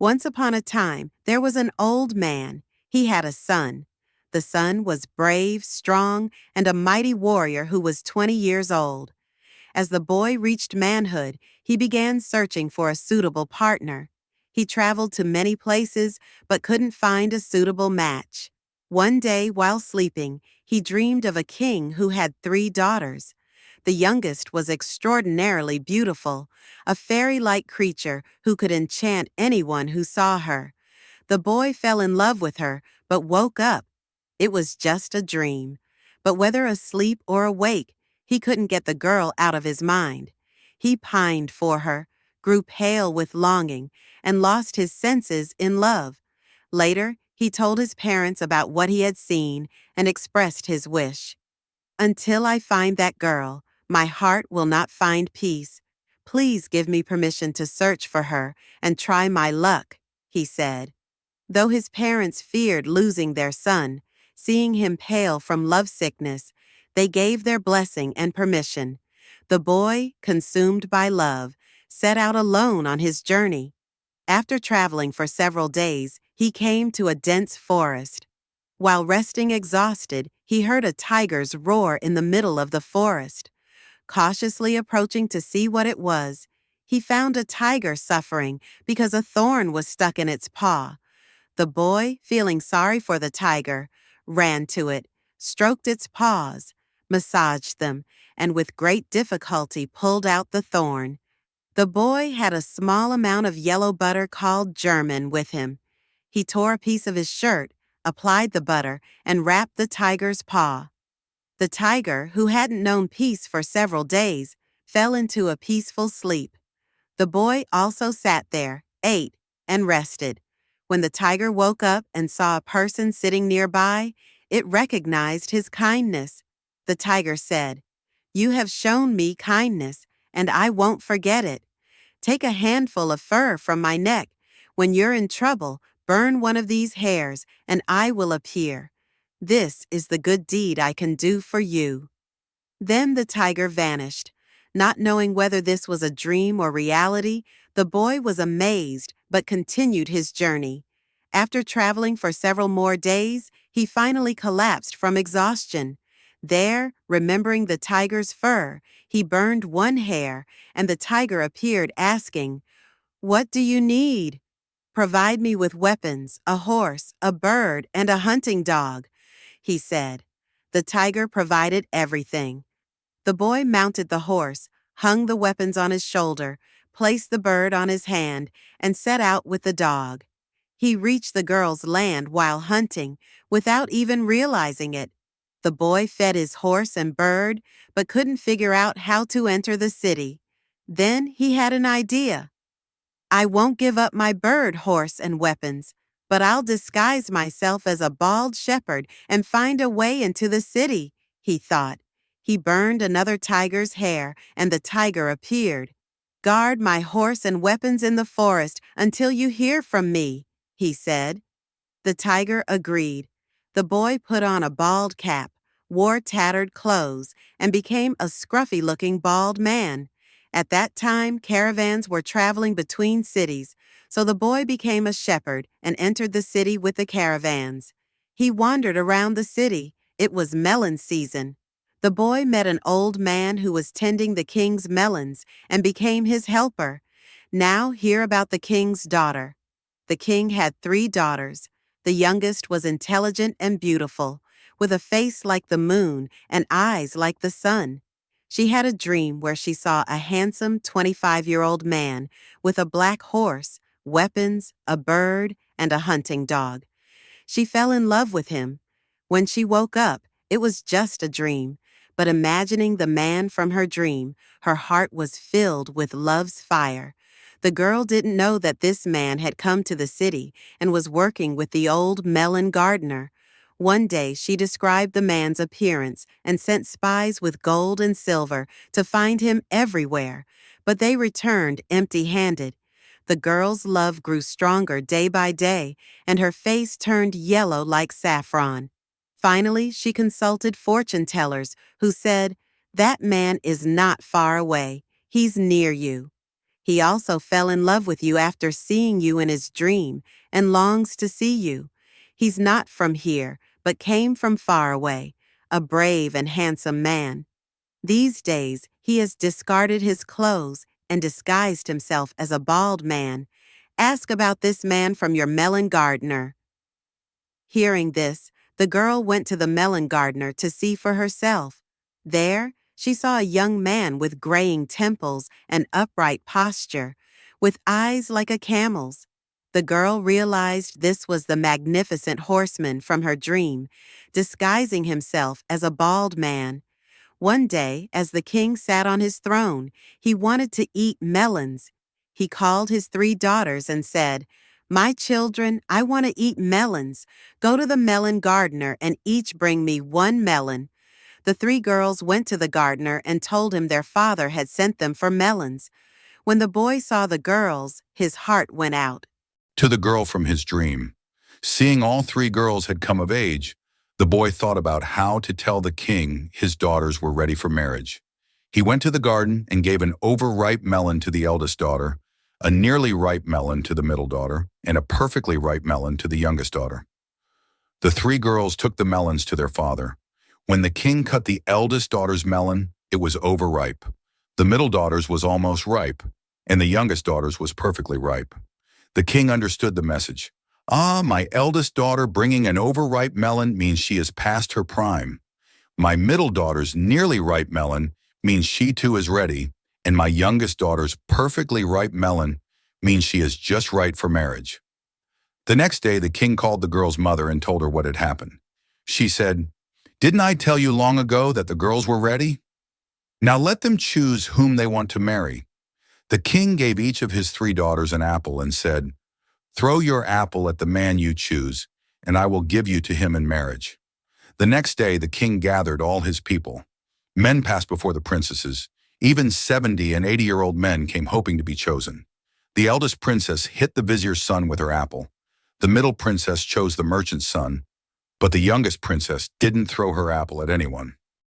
Once upon a time, there was an old man. He had a son. The son was brave, strong, and a mighty warrior who was 20 years old. As the boy reached manhood, he began searching for a suitable partner. He traveled to many places but couldn't find a suitable match. One day, while sleeping, he dreamed of a king who had 3 daughters. The youngest was extraordinarily beautiful, a fairy-like creature who could enchant anyone who saw her. The boy fell in love with her, but woke up. It was just a dream. But whether asleep or awake, he couldn't get the girl out of his mind. He pined for her, grew pale with longing, and lost his senses in love. Later, he told his parents about what he had seen and expressed his wish. Until I find that girl, my heart will not find peace. Please give me permission to search for her and try my luck, he said. Though his parents feared losing their son, seeing him pale from lovesickness, they gave their blessing and permission. The boy, consumed by love, set out alone on his journey. After traveling for several days, he came to a dense forest. While resting exhausted, he heard a tiger's roar in the middle of the forest. Cautiously approaching to see what it was, he found a tiger suffering because a thorn was stuck in its paw. The boy, feeling sorry for the tiger, ran to it, stroked its paws, massaged them, and with great difficulty pulled out the thorn. The boy had a small amount of yellow butter called German with him. He tore a piece of his shirt, applied the butter, and wrapped the tiger's paw. The tiger, who hadn't known peace for several days, fell into a peaceful sleep. The boy also sat there, ate, and rested. When the tiger woke up and saw a person sitting nearby, it recognized his kindness. The tiger said, "You have shown me kindness, and I won't forget it. Take a handful of fur from my neck. When you're in trouble, burn one of these hairs, and I will appear. This is the good deed I can do for you." Then the tiger vanished. Not knowing whether this was a dream or reality, the boy was amazed but continued his journey. After traveling for several more days, he finally collapsed from exhaustion. There, remembering the tiger's fur, he burned one hair, and the tiger appeared asking, "What do you need?" "Provide me with weapons, a horse, a bird, and a hunting dog," he said. The tiger provided everything. The boy mounted the horse, hung the weapons on his shoulder, placed the bird on his hand, and set out with the dog. He reached the girl's land while hunting, without even realizing it. The boy fed his horse and bird, but couldn't figure out how to enter the city. Then he had an idea. "I won't give up my bird, horse, and weapons, but I'll disguise myself as a bald shepherd and find a way into the city," he thought. He burned another tiger's hair, and the tiger appeared. "Guard my horse and weapons in the forest until you hear from me," he said. The tiger agreed. The boy put on a bald cap, wore tattered clothes, and became a scruffy-looking bald man. At that time, caravans were traveling between cities, so the boy became a shepherd and entered the city with the caravans. He wandered around the city. It was melon season. The boy met an old man who was tending the king's melons and became his helper. Now hear about the king's daughter. The king had 3 daughters. The youngest was intelligent and beautiful, with a face like the moon and eyes like the sun. She had a dream where she saw a handsome 25-year-old man with a black horse, weapons, a bird, and a hunting dog. She fell in love with him. When she woke up, it was just a dream, but imagining the man from her dream, her heart was filled with love's fire. The girl didn't know that this man had come to the city and was working with the old melon gardener. One day she described the man's appearance and sent spies with gold and silver to find him everywhere, but they returned empty-handed. The girl's love grew stronger day by day, and her face turned yellow like saffron. Finally, she consulted fortune-tellers who said, "That man is not far away. He's near you." He also fell in love with you after seeing you in his dream and longs to see you. He's not from here, but came from far away, a brave and handsome man. These days, he has discarded his clothes and disguised himself as a bald man. Ask about this man from your melon gardener." Hearing this, the girl went to the melon gardener to see for herself. There, she saw a young man with graying temples and upright posture, with eyes like a camel's. The girl realized this was the magnificent horseman from her dream, disguising himself as a bald man. One day, as the king sat on his throne, he wanted to eat melons. He called his 3 daughters and said, "My children, I want to eat melons. Go to the melon gardener and each bring me 1 melon." The 3 girls went to the gardener and told him their father had sent them for melons. When the boy saw the girls, his heart went out to the girl from his dream. Seeing all 3 girls had come of age, the boy thought about how to tell the king his daughters were ready for marriage. He went to the garden and gave an overripe melon to the eldest daughter, a nearly ripe melon to the middle daughter, and a perfectly ripe melon to the youngest daughter. The 3 girls took the melons to their father. When the king cut the eldest daughter's melon, it was overripe. The middle daughter's was almost ripe, and the youngest daughter's was perfectly ripe. The king understood the message. "Ah, my eldest daughter bringing an overripe melon means she is past her prime. My middle daughter's nearly ripe melon means she too is ready, and my youngest daughter's perfectly ripe melon means she is just right for marriage." The next day, the king called the girl's mother and told her what had happened. She said, "Didn't I tell you long ago that the girls were ready? Now let them choose whom they want to marry." The king gave each of his 3 daughters an apple and said, "Throw your apple at the man you choose, and I will give you to him in marriage." The next day, the king gathered all his people. Men passed before the princesses. Even 70 and 80-year-old men came hoping to be chosen. The eldest princess hit the vizier's son with her apple. The middle princess chose the merchant's son, but the youngest princess didn't throw her apple at anyone.